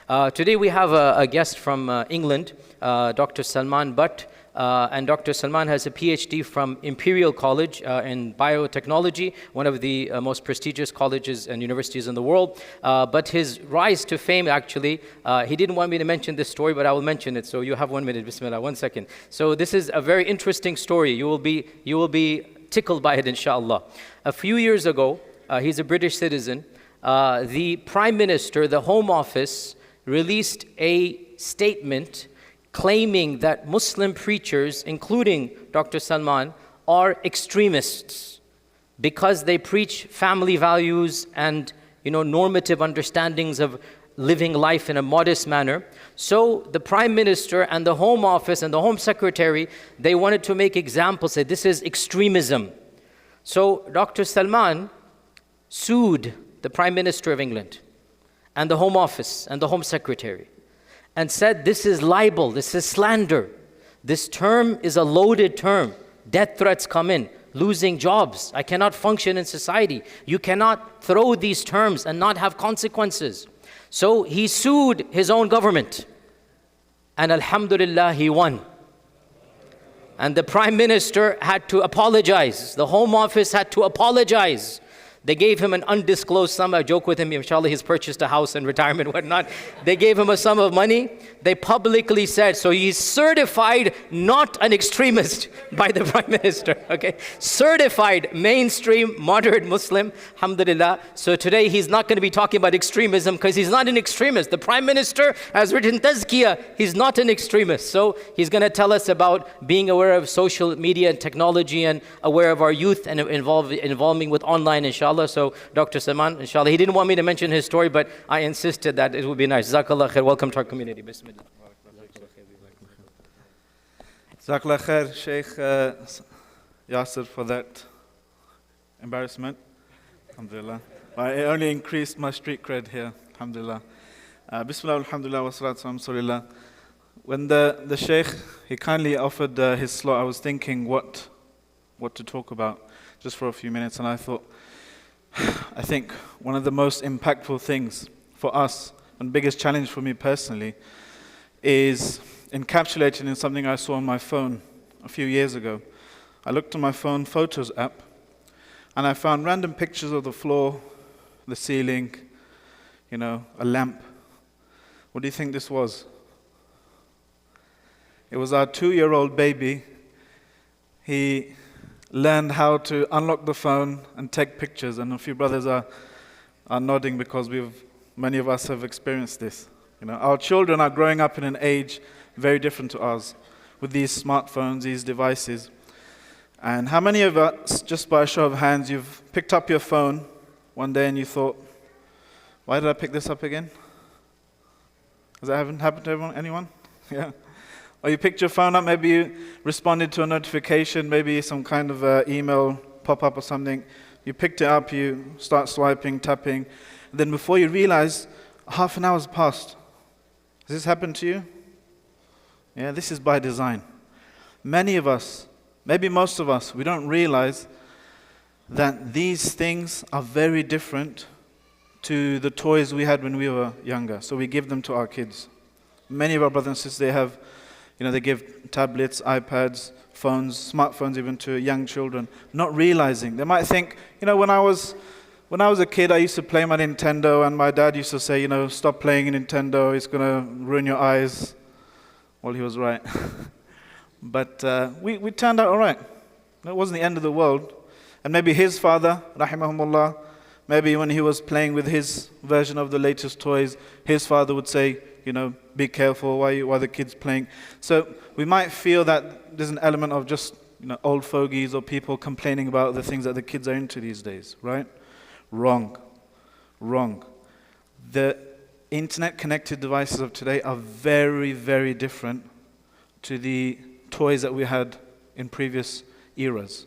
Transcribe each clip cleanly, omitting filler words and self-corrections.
Today we have a guest from England, Dr. Salman Butt. And Dr. Salman has a PhD from Imperial College in biotechnology, one of the most prestigious colleges and universities in the world. But his rise to fame, actually, he didn't want me to mention this story, but I will mention it. So you have 1 minute, Bismillah, 1 second. So this is a very interesting story. You will be tickled by it, inshallah. A few years ago, he's a British citizen. The Prime Minister, the Home Office, released a statement claiming that Muslim preachers, including Dr. Salman, are extremists because they preach family values and normative understandings of living life in a modest manner. So the Prime Minister and the Home Office and the Home Secretary, they wanted to make examples, say this is extremism. So Dr. Salman sued the Prime Minister of England and the Home Office and the Home Secretary and said this is libel, this is slander. This term is a loaded term. Death threats come in, losing jobs. I cannot function in society. You cannot throw these terms and not have consequences. So he sued his own government. And alhamdulillah, he won. And the Prime Minister had to apologize. The Home Office had to apologize. They gave him an undisclosed sum. I joke with him, inshallah, he's purchased a house and retirement, whatnot. They gave him a sum of money. They publicly said, so he's certified not an extremist by the Prime Minister, okay? Certified mainstream, moderate Muslim, alhamdulillah. So today he's not going to be talking about extremism because he's not an extremist. The Prime Minister has written tazkiyah, he's not an extremist. So he's going to tell us about being aware of social media and technology and aware of our youth and involving with online, inshallah. So Dr. Salman, inshallah, he didn't want me to mention his story, but I insisted that it would be nice. Jazakallah khair. Welcome to our community. Bismillah. Jazakallah khair, Shaykh Yasser, for that embarrassment. Alhamdulillah. It only increased my street cred here. Alhamdulillah. Bismillah, alhamdulillah, wa salatu wa sallam. When the Shaykh, he kindly offered his slot, I was thinking what to talk about just for a few minutes, and I think one of the most impactful things for us, and biggest challenge for me personally, is encapsulated in something I saw on my phone a few years ago. I looked on my phone Photos app, and I found random pictures of the floor, the ceiling, a lamp. What do you think this was? It was our 2-year-old baby. He learned how to unlock the phone and take pictures, and a few brothers are nodding because many of us have experienced this. Our children are growing up in an age very different to ours, with these smartphones, these devices. And how many of us, just by a show of hands, you've picked up your phone one day and you thought, why did I pick this up again? Has that happened to anyone? Yeah. Or you picked your phone up, maybe you responded to a notification, maybe some kind of email pop-up or something. You picked it up, you start swiping, tapping, and then before you realize, half an hour's passed. Has this happened to you? Yeah, this is by design. Many of us, maybe most of us, we don't realize that these things are very different to the toys we had when we were younger. So we give them to our kids. Many of our brothers and sisters, they have they give tablets, iPads, phones, smartphones even to young children, not realizing. They might think, when I was a kid, I used to play my Nintendo, and my dad used to say, stop playing Nintendo, it's going to ruin your eyes. Well, he was right. But we turned out all right. It wasn't the end of the world. And maybe his father, rahimahumullah, maybe when he was playing with his version of the latest toys, his father would say, be careful, why are the kids playing? So we might feel that there's an element of just old fogies or people complaining about the things that the kids are into these days, right? Wrong. The internet-connected devices of today are very, very different to the toys that we had in previous eras.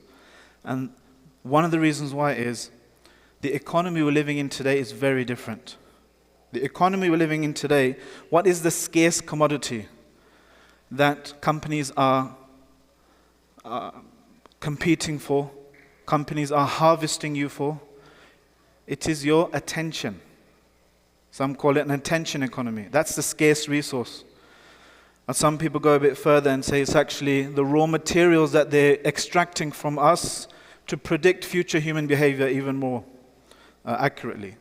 And one of the reasons why is the economy we're living in today is very different. The economy we're living in today, what is the scarce commodity that companies are competing for, companies are harvesting you for? It is your attention. Some call it an attention economy. That's the scarce resource. And some people go a bit further and say it's actually the raw materials that they're extracting from us to predict future human behavior even more accurately.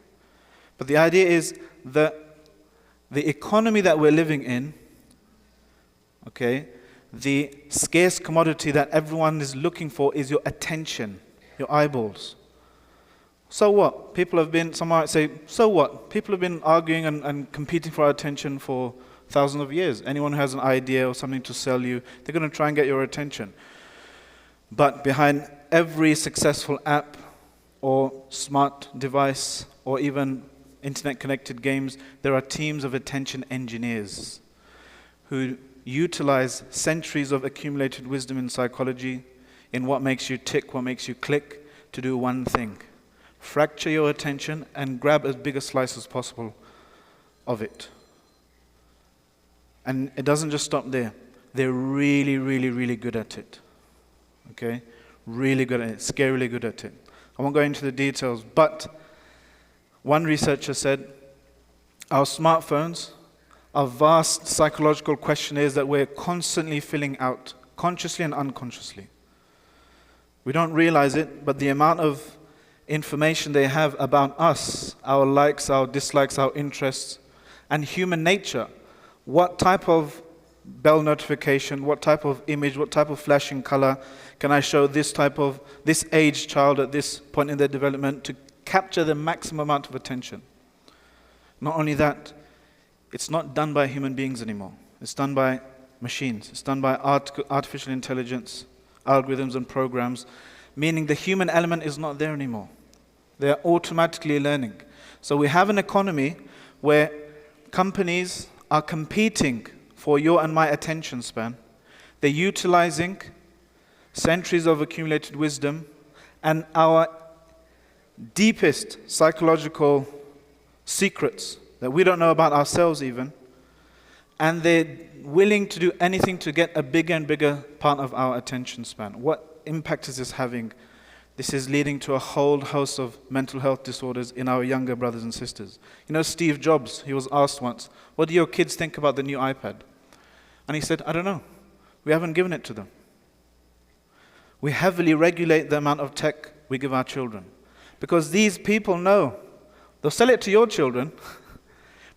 But the idea is that the economy that we're living in, okay, the scarce commodity that everyone is looking for is your attention, your eyeballs. So what? Some might say, so what? People have been arguing and competing for our attention for thousands of years. Anyone who has an idea or something to sell you, they're going to try and get your attention. But behind every successful app or smart device or even internet-connected games, there are teams of attention engineers who utilize centuries of accumulated wisdom in psychology, in what makes you tick, what makes you click, to do one thing: fracture your attention and grab as big a slice as possible of it. And it doesn't just stop there. They're really, really, really good at it. Okay? Really good at it, scarily good at it. I won't go into the details, but one researcher said our smartphones are vast psychological questionnaires that we're constantly filling out, consciously and unconsciously. We don't realize it, but the amount of information they have about us, our likes, our dislikes, our interests, and human nature, what type of bell notification, what type of image, what type of flashing color can I show this age child at this point in their development to capture the maximum amount of attention. Not only that, it's not done by human beings anymore. It's done by machines. It's done by artificial intelligence, algorithms and programs, meaning the human element is not there anymore. They are automatically learning. So we have an economy where companies are competing for your and my attention span. They're utilizing centuries of accumulated wisdom and our deepest psychological secrets that we don't know about ourselves even, and they're willing to do anything to get a bigger and bigger part of our attention span. What impact is this having? This is leading to a whole host of mental health disorders in our younger brothers and sisters. You know, Steve Jobs, he was asked once, what do your kids think about the new iPad? And he said, I don't know. We haven't given it to them. We heavily regulate the amount of tech we give our children. Because these people know, they'll sell it to your children,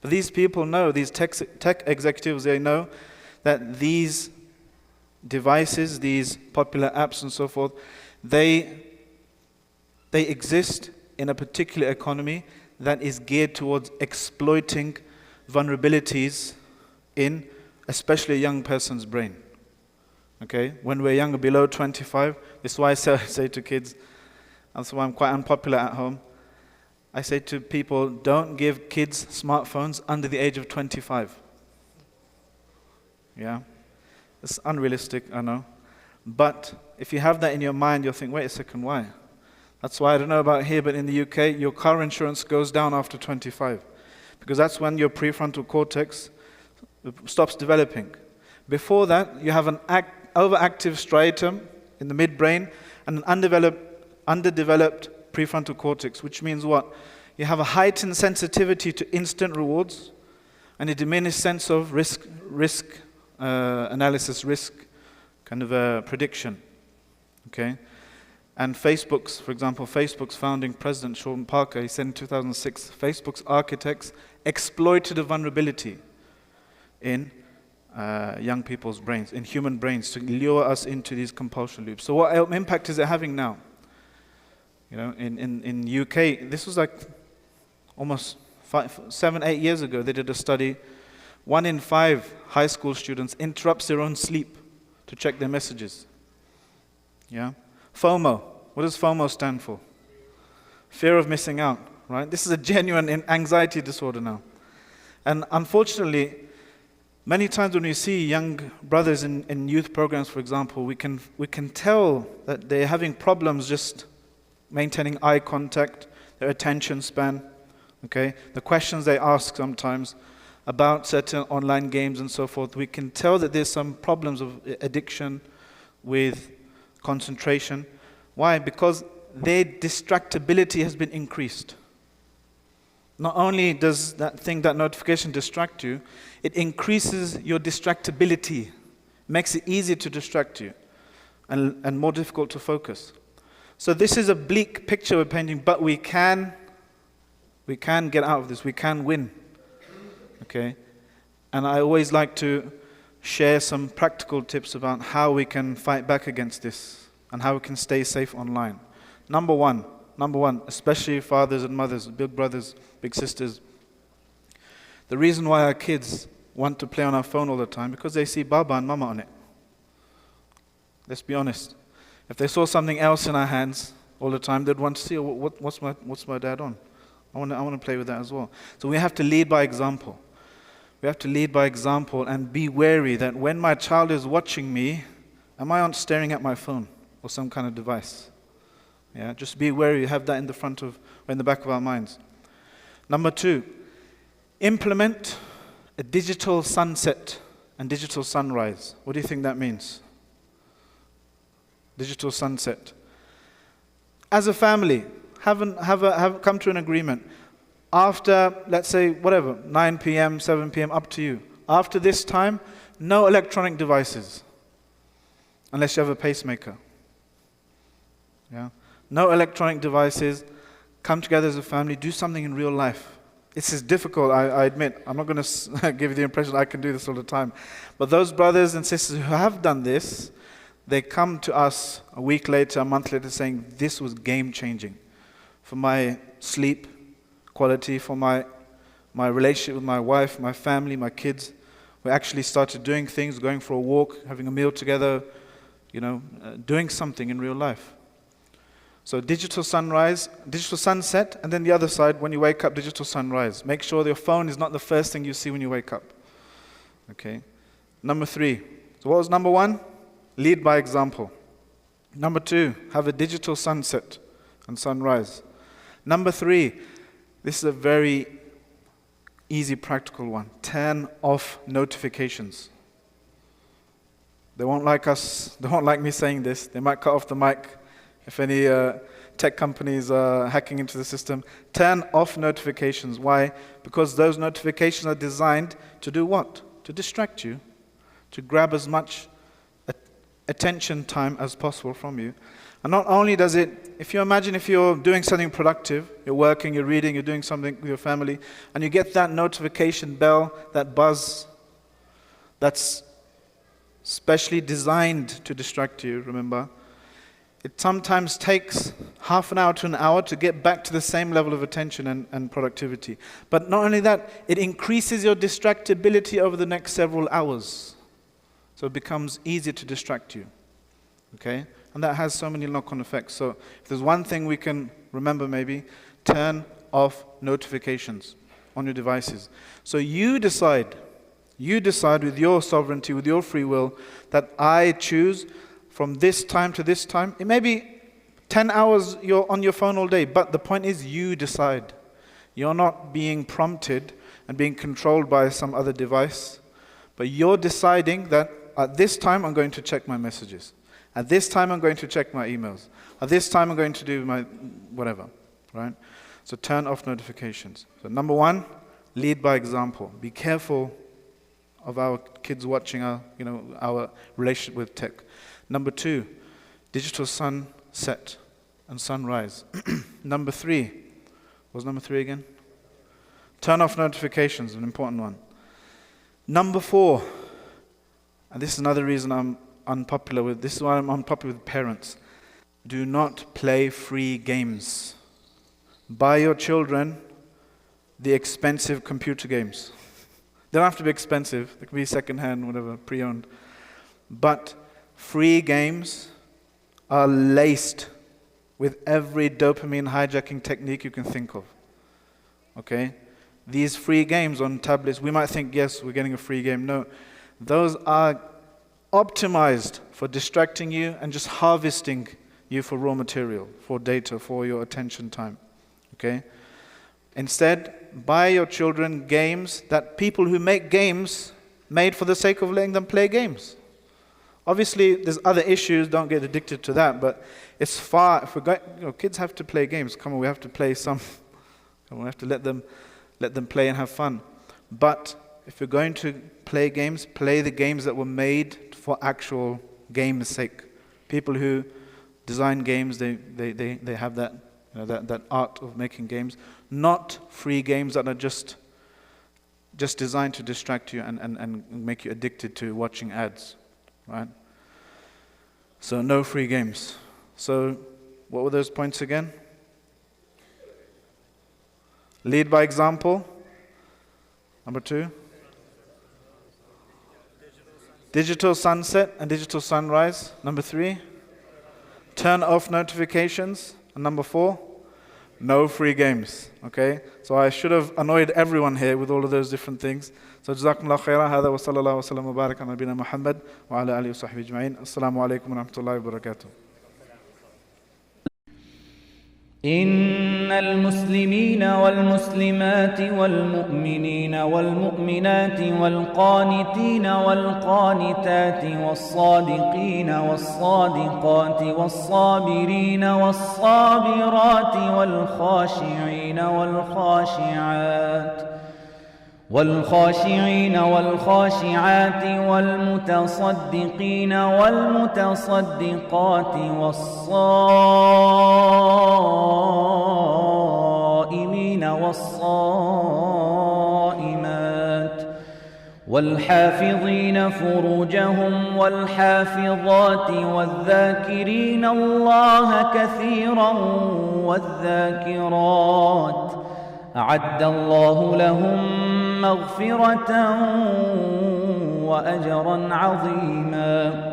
but these people know, these tech executives, they know that these devices, these popular apps and so forth, they exist in a particular economy that is geared towards exploiting vulnerabilities in especially a young person's brain. Okay? When we're younger, below 25, this is why I say to kids, that's why I'm quite unpopular at home, I say to people, don't give kids smartphones under the age of 25. Yeah? It's unrealistic, I know. But if you have that in your mind, you'll think, wait a second, why? That's why, I don't know about here, but in the UK, your car insurance goes down after 25. Because that's when your prefrontal cortex stops developing. Before that, you have an overactive striatum in the midbrain and an underdeveloped prefrontal cortex, which means what? You have a heightened sensitivity to instant rewards and a diminished sense of risk analysis, risk kind of prediction. Okay? And Facebook's, for example, Facebook's founding president, Sean Parker, he said in 2006, Facebook's architects exploited a vulnerability in young people's brains, in human brains, to lure us into these compulsion loops. So what impact is it having now? You know, in UK, this was like almost 7, 8 years ago, they did a study. 1 in 5 high school students interrupts their own sleep to check their messages. Yeah? FOMO. What does FOMO stand for? Fear of missing out, right? This is a genuine anxiety disorder now. And unfortunately, many times when we see young brothers in youth programs, for example, we can tell that they're having problems just maintaining eye contact, their attention span, okay? The questions they ask sometimes about certain online games and so forth, we can tell that there's some problems of addiction with concentration. Why? Because their distractibility has been increased. not only does that notification distract you, it increases your distractibility, makes it easier to distract you and more difficult to focus. So this is a bleak picture we're painting, but we can get out of this, we can win. Okay? And I always like to share some practical tips about how we can fight back against this and how we can stay safe online. Number one, especially fathers and mothers, big brothers, big sisters. The reason why our kids want to play on our phone all the time, because they see Baba and Mama on it. Let's be honest. If they saw something else in our hands all the time, they'd want to see, what's my dad on? I want to play with that as well. So we have to lead by example. We have to lead by example and be wary that when my child is watching me, am I on staring at my phone or some kind of device? Yeah, just be wary, have that in the front of, or in the back of our minds. Number 2, implement a digital sunset and digital sunrise. What do you think that means? Digital sunset. As a family, have come to an agreement. After, let's say, whatever, 9 p.m., 7 p.m., up to you. After this time, no electronic devices, unless you have a pacemaker. Yeah. No electronic devices, come together as a family, do something in real life. This is difficult, I admit. I'm not going to give you the impression I can do this all the time. But those brothers and sisters who have done this, they come to us a week later, a month later, saying, this was game-changing for my sleep quality, for my relationship with my wife, my family, my kids. We actually started doing things, going for a walk, having a meal together, doing something in real life. So digital sunrise, digital sunset, and then the other side, when you wake up, digital sunrise. Make sure your phone is not the first thing you see when you wake up. Okay. Number 3. So what was number 1? Lead by example. Number 2, have a digital sunset and sunrise. Number 3, this is a very easy, practical one. Turn off notifications. They won't like me saying this. They might cut off the mic if any tech companies are hacking into the system. Turn off notifications. Why? Because those notifications are designed to do what? To distract you, to grab as much attention time as possible from you. And not only does it, if you're doing something productive, you're working, you're reading, you're doing something with your family, and you get that notification bell, that buzz, that's specially designed to distract you, remember? It sometimes takes half an hour to an hour to get back to the same level of attention and productivity. But not only that, it increases your distractibility over the next several hours. So it becomes easier to distract you. Okay? And that has so many knock-on effects. So if there's one thing we can remember maybe, turn off notifications on your devices. So you decide with your sovereignty, with your free will, that I choose from this time to this time. It may be 10 hours you're on your phone all day, but the point is you decide. You're not being prompted and being controlled by some other device, but you're deciding that at this time I'm going to check my messages. At this time I'm going to check my emails. At this time I'm going to do my whatever, right? So turn off notifications. So number 1, lead by example. Be careful of our kids watching our relationship with tech. Number 2, digital sunset and sunrise. Number 3, what was number 3 again? Turn off notifications, an important one. Number 4, and this is another reason I'm unpopular with, this is why I'm unpopular with parents. Do not play free games. Buy your children the expensive computer games. They don't have to be expensive, they can be second-hand, whatever, pre-owned. But free games are laced with every dopamine hijacking technique you can think of. Okay? These free games on tablets, we might think, yes, we're getting a free game. No, those are optimized for distracting you and just harvesting you for raw material, for data, for your attention time. Okay? Instead, buy your children games that people who make games made for the sake of letting them play games. Obviously, there's other issues, don't get addicted to that, but it's far, if we're going, kids have to play games. Come on, we have to play some. We have to let them let them play and have fun. But if you're going to play games, play the games that were made for actual game's sake. People who design games, they have that, that art of making games, not free games that are just designed to distract you and make you addicted to watching ads, right? So no free games. So what were those points again? Lead by example. Number 2. Digital sunset and digital sunrise. Number 3. Turn off notifications. And number 4. No free games. Okay? So I should have annoyed everyone here with all of those different things. So jazakumullah khairan. هذا وصلى الله وسلم وبارك على نبينا محمد وعلى آله وصحبه أجمعين. السلام عليكم ورحمة الله وبركاته. إن المسلمين والمسلمات والمؤمنين والمؤمنات والقانتين والقانتات والصادقين والصادقات والصابرين والصابرات والخاشعين والخاشعات والمتصدقين والمتصدقات والصائمين والصائمات والحافظين فروجهم والحافظات والذاكرين الله كثيرا والذاكرات أعد الله لهم مغفرة وأجرا عظيما.